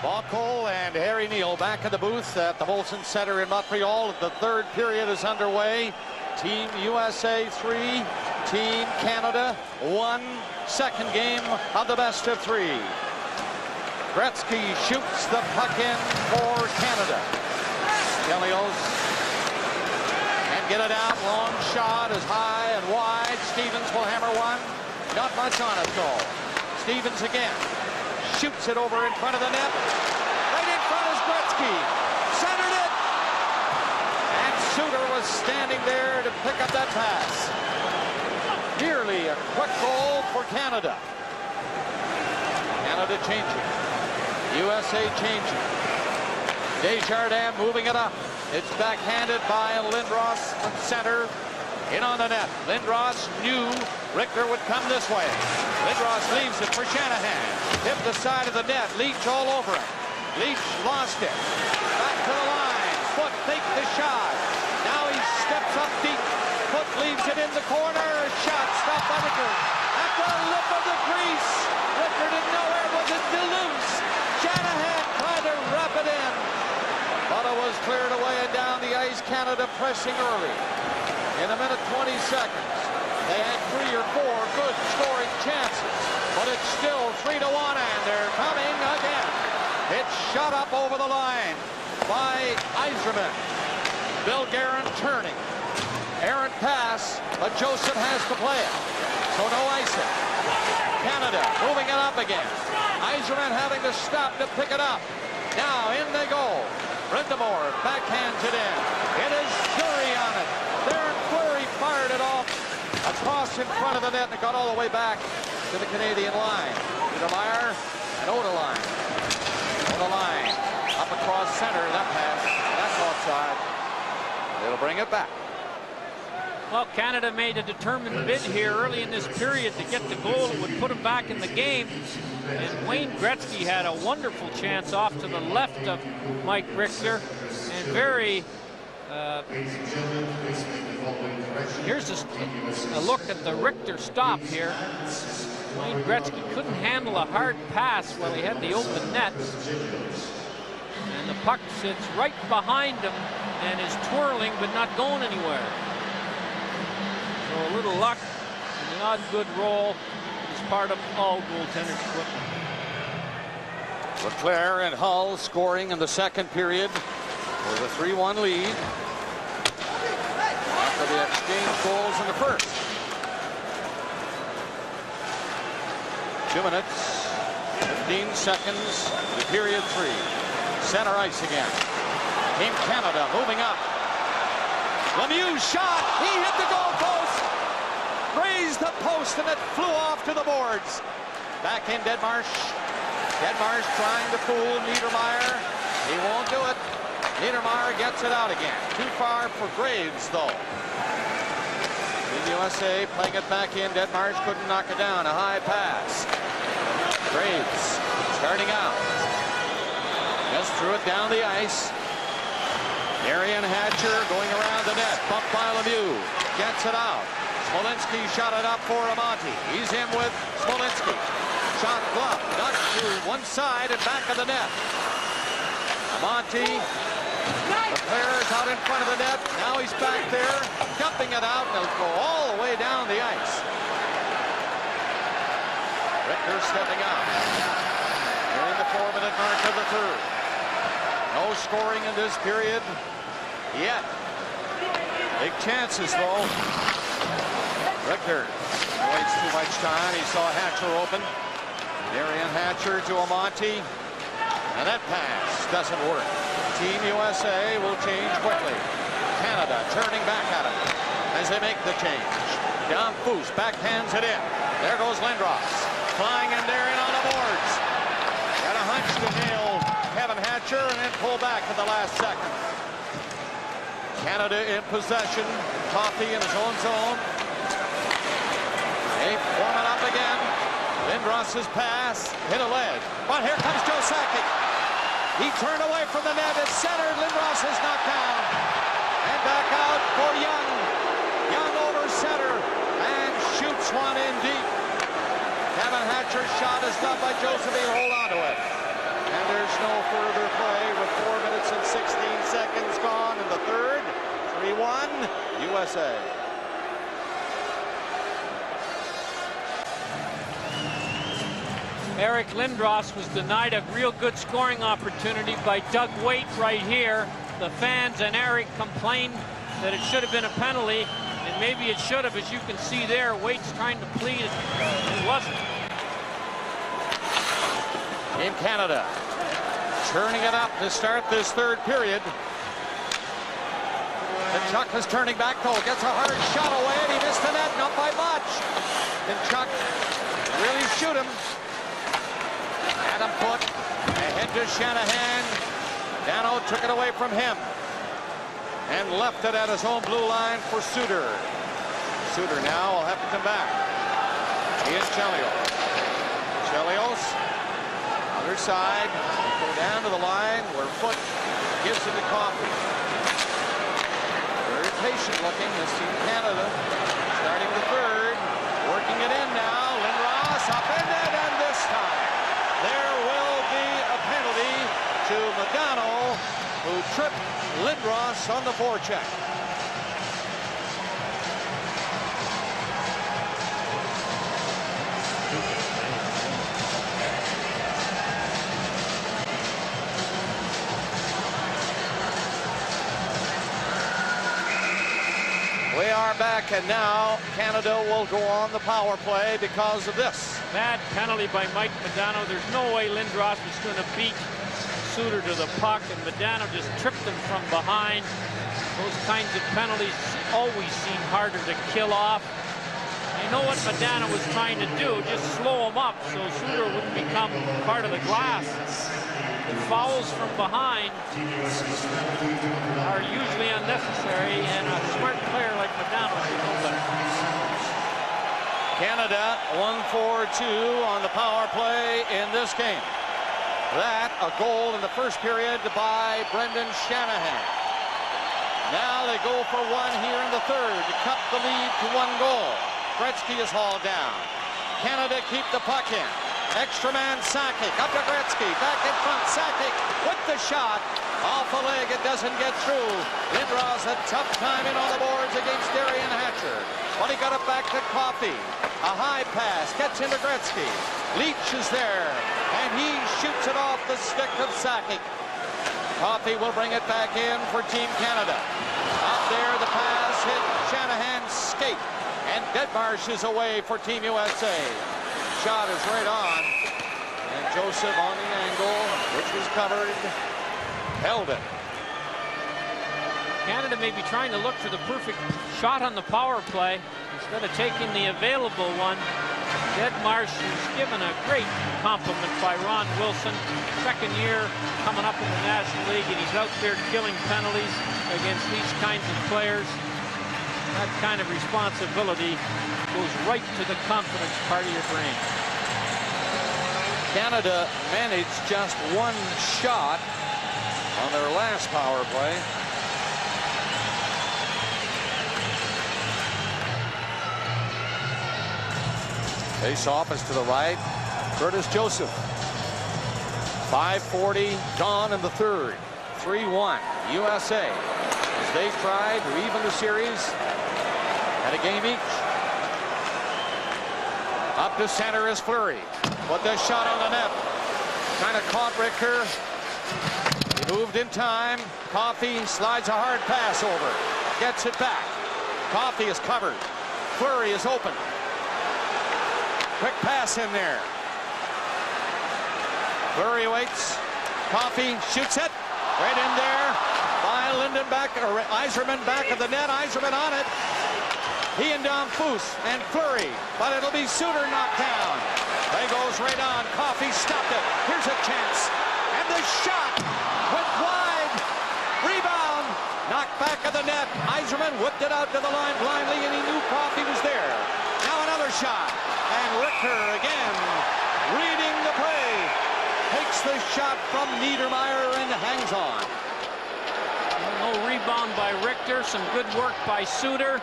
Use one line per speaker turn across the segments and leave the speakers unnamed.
Bockel and Harry Neal back in the booth at the Molson Center in Montreal. The third period is underway. Team USA 3, Team Canada 1. Second game of the best of 3. Gretzky shoots the puck in for Canada. Stelios can get it out. Long shot is high and wide. Stevens will hammer one. Not much on it though. Stevens again. Shoots it over in front of the net. Right in front is Gretzky. Centered it. And Suter was standing there to pick up that pass. Nearly a quick goal for Canada. Canada changing. USA changing. Desjardins moving it up. It's backhanded by Lindros from center. In on the net. Lindros knew Richter would come this way. Lindros leaves it for Shanahan. Hit the side of the net. Leach all over it. Leach lost it. Back to the line. Foot faked the shot. Now he steps up deep. Foot leaves it in the corner. Shot stopped by Richter. At the lip of the crease. Richter didn't know where it was. It loose. Shanahan tried to wrap it in. But it was cleared away and down the ice. Canada pressing early. In a minute 20 seconds, they had 3 or 4 good scoring chances, but it's still 3-1, and they're coming again. It's shot up over the line by Yzerman. Bill Guerin turning. Errant pass, but Joseph has to play it, so no icing. Canada moving it up again. Yzerman having to stop to pick it up. Now in they go. Brind'Amour backhands it in. It is Fleury on it. Darren Fleury fired it off across in front of the net and got all the way back to the Canadian line. Niedermayer and Oderline. Oderline up across center. That pass, that's offside. It'll bring it back.
Well, Canada made a determined bid here early in this period to get the goal that would put them back in the game. And Wayne Gretzky had a wonderful chance off to the left of Mike Richter. And very, here's a look at the Richter stop here. Wayne Gretzky couldn't handle a hard pass while he had the open net. And the puck sits right behind him and is twirling but not going anywhere. So a little luck and the odd good roll is part of all goaltenders' equipment.
LeClaire and Hull scoring in the second period with a 3-1 lead after the exchange goals in the first. 2 minutes, 15 seconds to period 3. Center ice again. Team Canada moving up. Lemieux shot. He hit the goal post. Grazed the post and it flew off to the boards. Back in Deadmarsh. Deadmarsh trying to fool Niedermayer. He won't do it. Niedermayer gets it out again. Too far for Graves though. Team USA playing it back in. Deadmarsh couldn't knock it down. A high pass. Graves starting out. Just threw it down the ice. Derian Hatcher going around the net. Bumped by Lemieux. Gets it out. Smolinski shot it up for Amonte. He's in with Smolinski. Shot glove. Ducked to one side and back of the net. Amonte. The player's out in front of the net. Now he's back there. Dumping it out. And it'll go all the way down the ice. Richter stepping out. Nearing the 4-minute mark of the third. No scoring in this period yet. Big chances though. Richter waits too much time. He saw Hatcher open. Derian Hatcher to Amonte. And that pass doesn't work. Team USA will change quickly. Canada turning back at it as they make the change. Down Foose, backhands it in. There goes Lindros. Flying in there in on the boards. Got a hunch to nail Kevin Hatcher and then pull back at the last second. Canada in possession. Coffey in his own zone. They form it up again. Lindros' pass hit a leg. But here comes Joe Sakic. He turned away from the net. It's centered. Lindros is knocked down. And back out for Young. Young over center. And shoots one in deep. Kevin Hatcher's shot is done by Joseph. He'll hold on to it. And there's no further play with 4 minutes and 16 seconds gone in the third. 3-1 USA.
Eric Lindros was denied a real good scoring opportunity by Doug Waite right here. The fans and Eric complained that it should have been a penalty, and maybe it should have. As you can see there, Waite's trying to plead it. It wasn't.
In Canada, turning it up to start this third period. Tkachuk is turning back though, gets a hard shot away, and he missed the net, not by much. Tkachuk really shoot him. Adam Foote ahead to Shanahan. Dano took it away from him and left it at his own blue line for Suter. Suter now will have to come back. Ian Chelios. Chelios, other side, go down to the line where Foote gives it to Coffey. Very patient looking, this team Canada, starting the third, working it in now. Lindros up in it, and this time there will be a penalty to Modano, who tripped Lindros on the forecheck. We are back, and now Canada will go on the power play because of this.
Bad penalty by Mike Modano. There's no way Lindros was going to beat Suter to the puck, and Modano just tripped him from behind. Those kinds of penalties always seem harder to kill off. You know what Modano was trying to do? Just slow him up so Suter wouldn't become part of the glass. Fouls from behind are usually unnecessary, and a smart player like Modano should know better.
Canada 1-4-2 on the power play in this game. That a goal in the first period by Brendan Shanahan. Now they go for one here in the third to cut the lead to 1 goal. Gretzky is hauled down. Canada keep the puck in. Extra man Sakic up to Gretzky, back in front. Sakic with the shot off the leg. It doesn't get through. Lindros a tough time in on the boards against Darian Hatcher, but he got it back to Coffey. A high pass gets into Gretzky. Leach is there, and he shoots it off the stick of Sakic. Coffey will bring it back in for Team Canada. Out there, the pass hit Shanahan's skate, and Deadmarsh is away for Team USA. Shot is right on, and Joseph on the angle, which was covered, held it.
Canada may be trying to look for the perfect shot on the power play instead of taking the available one. Deadmarsh is given a great compliment by Ron Wilson. Second year coming up in the National League, and he's out there killing penalties against these kinds of players. That kind of responsibility goes right to the confidence part of your brain.
Canada managed just 1 shot on their last power play. Face off is to the right. Curtis Joseph. 5:40 gone in the third. 3-1 USA as they try to even the series at a game each. Up to center is Fleury. Put the shot on the net. Kind of caught Richter. He moved in time. Coffey slides a hard pass over. Gets it back. Coffey is covered. Fleury is open. Quick pass in there. Fleury waits. Coffey shoots it. Right in there by Lindenbeck, or Yzerman back of the net. Yzerman on it. He and Don Foose and Fleury, but it'll be Suter knocked down. Play goes right on. Coffey stopped it. Here's a chance. And the shot went wide. Rebound. Knocked back of the net. Yzerman whipped it out to the line blindly, and he knew Coffey was there. Now another shot. And Richter again reading the play. Takes the shot from Niedermayer and hangs on.
No rebound by Richter. Some good work by Suter.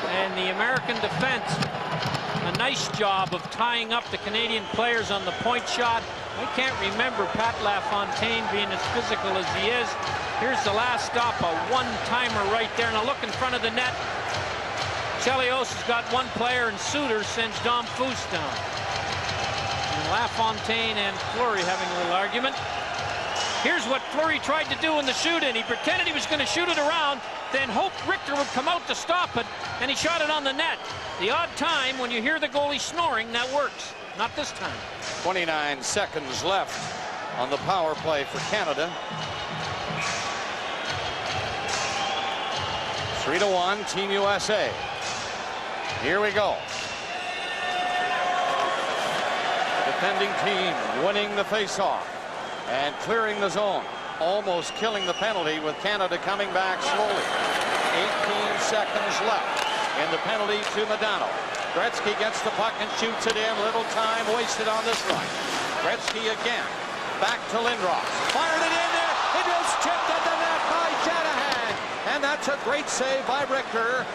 And the American defense, a nice job of tying up the Canadian players on the point shot. I can't remember Pat LaFontaine being as physical as he is. Here's the last stop, a one-timer right there. Now look in front of the net. Chelios has got one player, and Suter sends Dom Foose down. And LaFontaine and Fleury having a little argument. Here's what Fleury tried to do in the shoot-in. He pretended he was going to shoot it around, then hoped Richter would come out to stop it, and he shot it on the net. The odd time when you hear the goalie snoring, that works. Not this time.
29 seconds left on the power play for Canada. 3-1, Team USA. Here we go. Defending team winning the faceoff and clearing the zone. Almost killing the penalty with Canada coming back slowly. 18 seconds left in the penalty to Modano. Gretzky gets the puck and shoots it in. Little time wasted on this run. Gretzky again. Back to Lindros. Fired it in there. It was tipped at the net by Shanahan. And that's a great save by Richter,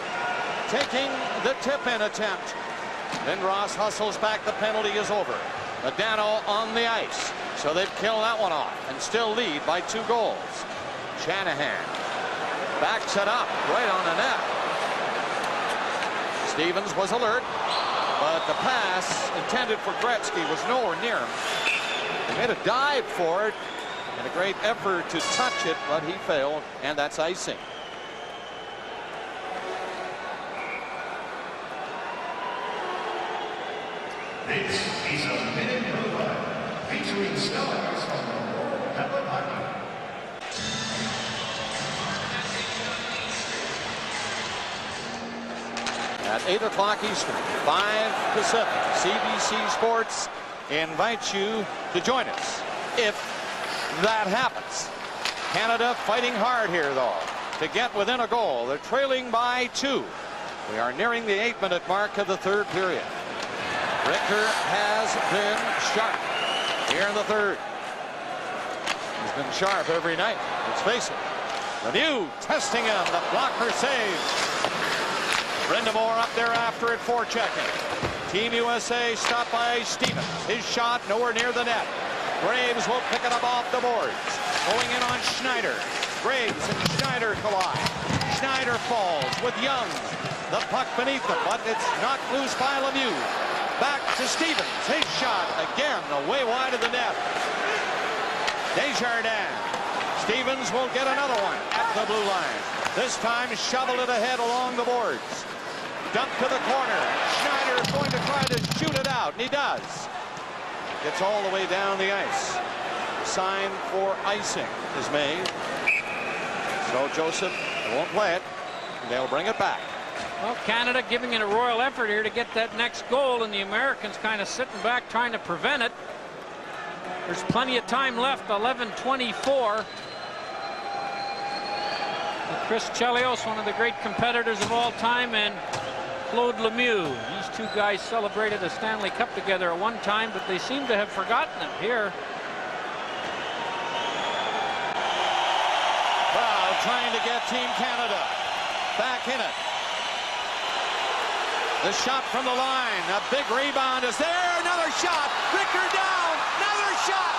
taking the tip-in attempt. Lindros hustles back. The penalty is over. Modano on the ice. So they've killed that one off and still lead by 2 goals. Shanahan backs it up right on the net. Stevens was alert, but the pass intended for Gretzky was nowhere near him. He made a dive for it and a great effort to touch it, but he failed, and that's icing.
This is a minute movie featuring stars from the world of hockey.
At 8 o'clock Eastern, 5 Pacific, CBC Sports invites you to join us if that happens. Canada fighting hard here, though, to get within a goal. They're trailing by 2. We are nearing the 8-minute mark of the 3rd period. Richter has been sharp here in the 3rd. He's been sharp every night, let's face it. Lemieux testing him, the blocker save. Brind'Amour up there after it, forechecking. Team USA stopped by Stevens. His shot nowhere near the net. Graves will pick it up off the boards. Going in on Schneider. Graves and Schneider collide. Schneider falls with Young. The puck beneath him, but it's knocked loose by Lemieux. Back to Stevens. His shot again away wide of the net. Desjardins. Stevens will get another one at the blue line. This time shovel it ahead along the boards. Dump to the corner. Schneider is going to try to shoot it out, and he does. Gets all the way down the ice. Sign for icing is made. So Joseph won't play it. They'll bring it back.
Well, Canada giving it a royal effort here to get that next goal, and the Americans kind of sitting back trying to prevent it. There's plenty of time left, 11:24. Chris Chelios, one of the great competitors of all time, and Claude Lemieux. These 2 guys celebrated a Stanley Cup together at one time, but they seem to have forgotten it here.
Wow, trying to get Team Canada back in it. The shot from the line, a big rebound is there, another shot, Richter down, another shot.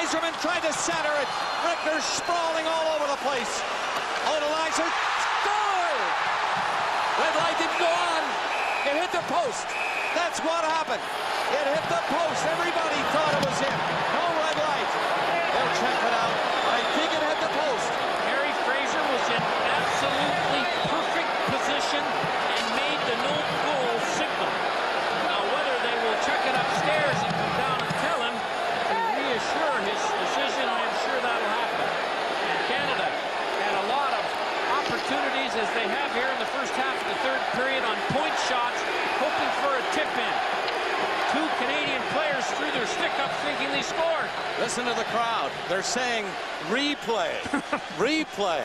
Yzerman tried to center it, Richter sprawling all over the place. Odelizer scored! Red light didn't go on, it hit the post. That's what happened. It hit the post, everybody thought it was in. No red light. They'll check it out. I think it hit the post.
Harry Fraser was in absolutely perfect position and made the no goal signal. Now whether they will check it upstairs and come down and tell him to reassure his decision, I am sure that'll happen. And Canada had a lot of opportunities, as they have here in the first half of the 3rd period, on point shots, hoping for a tip-in. 2 Canadian players threw their stick up thinking they scored.
Listen to the crowd. They're saying replay. Replay.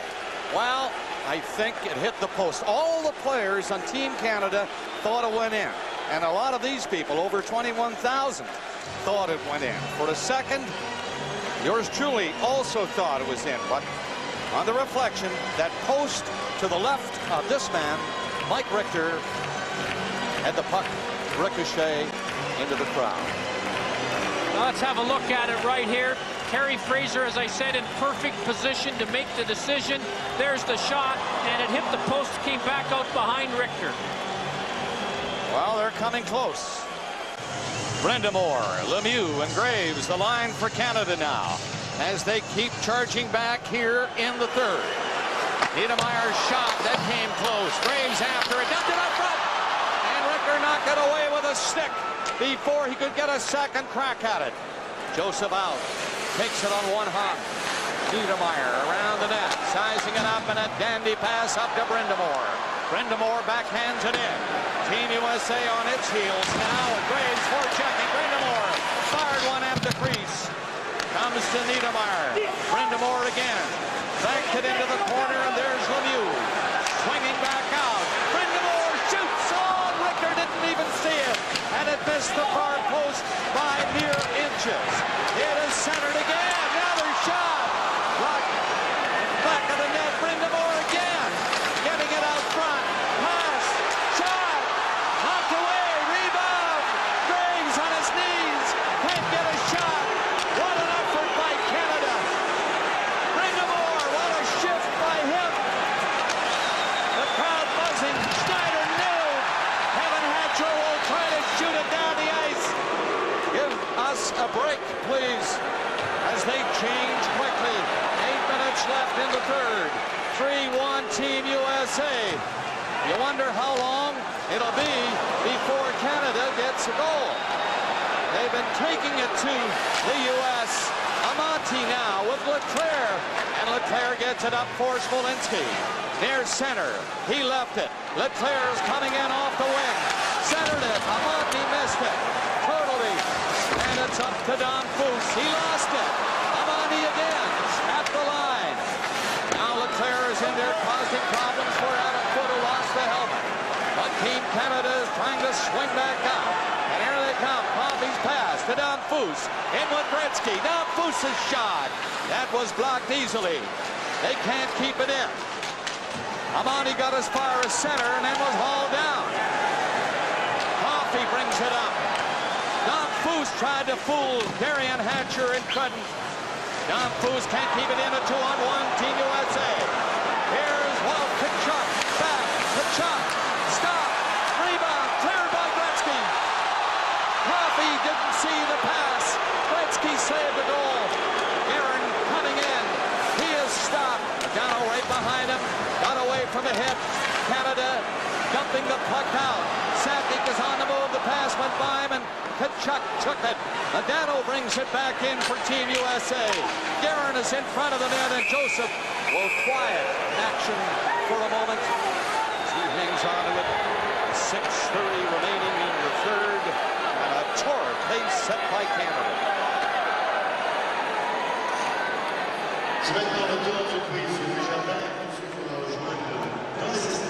Well, I think it hit the post. All the players on Team Canada thought it went in. And a lot of these people, over 21,000, thought it went in. For a second, yours truly also thought it was in. But on the reflection, that post to the left of this man, Mike Richter, had the puck ricochet into the crowd.
Let's have a look at it right here. Kerry Fraser, as I said, in perfect position to make the decision. There's the shot, and it hit the post, came back out behind Richter.
Well, they're coming close. Brind'Amour, Lemieux, and Graves, the line for Canada now, as they keep charging back here in the third. Niedermayer's shot, that came close. Graves after it, dumped it up front. And Richter knocked it away with a stick before he could get a second crack at it. Joseph out, takes it on one hop. Niedermayer around the net, sizing it up, and a dandy pass up to Brind'Amour. Brind'Amour backhands it in. Team USA on its heels now, and Graves forechecking. Brind'Amour fired one at the crease. Comes to Niedermayer. Brind'Amour again. Banked it into the corner, and there's Lemieux. Swinging back out. Brind'Amour shoots. Oh, Richter didn't even see it. And it missed the far post by mere inches. It is centered again. Another shot. Blocked. Back of the net. Brind'Amour again. Getting it out front. Pass. Shot. Knocked away. Rebound. Graves on his knees. Can't get a shot. What an effort by Canada. Brind'Amour. What a shift by him. The crowd buzzing. Schneider knew. Kevin Hatcher will try to shoot it down the ice. Give us a break, please, as they change quickly. 8 minutes left in the third. 3-1 Team USA. You wonder how long it'll be before Canada gets a goal. They've been taking it to the U.S. Amonte now with Leclerc. And Leclerc gets it up for Smolinski. Near center. He left it. Leclerc is coming in off the wing. Centered it. Amonte missed it. Totally. And it's up to Don Foose. He lost it. Amonte again at the line. Now Leclerc is in there causing problems for Adam Foote, who lost the helmet. But Team Canada is trying to swing back out. And here they come. Coffey's pass to Don Foose. In with Gretzky. Don Foose's shot. That was blocked easily. They can't keep it in. Amonte got as far as center and then was hauled down. Coffey brings it up. Don Foose tried to fool Derian Hatcher and couldn't. Don Foose can't keep it in. A 2-on-1 Team USA. Here's Walt Tkachuk. Back. Tkachuk. Stop. Rebound. Cleared by Gretzky. Coffey didn't see the pass. Gretzky saved the goal. Aaron coming in. He is stopped. Dano right behind him. Got away from the hit. Canada dumping the puck out. Sakic is on the move. The pass went by him, and Tkachuk took it. Dano brings it back in for Team USA. Guerin is in front of the net, and Joseph will quiet action for a moment as he hangs on to it. 6:30 remaining in the third, and a torrid pace set by Canada.
C'est maintenant le tour du quiz. Déjà 20 pour rejoindre dans les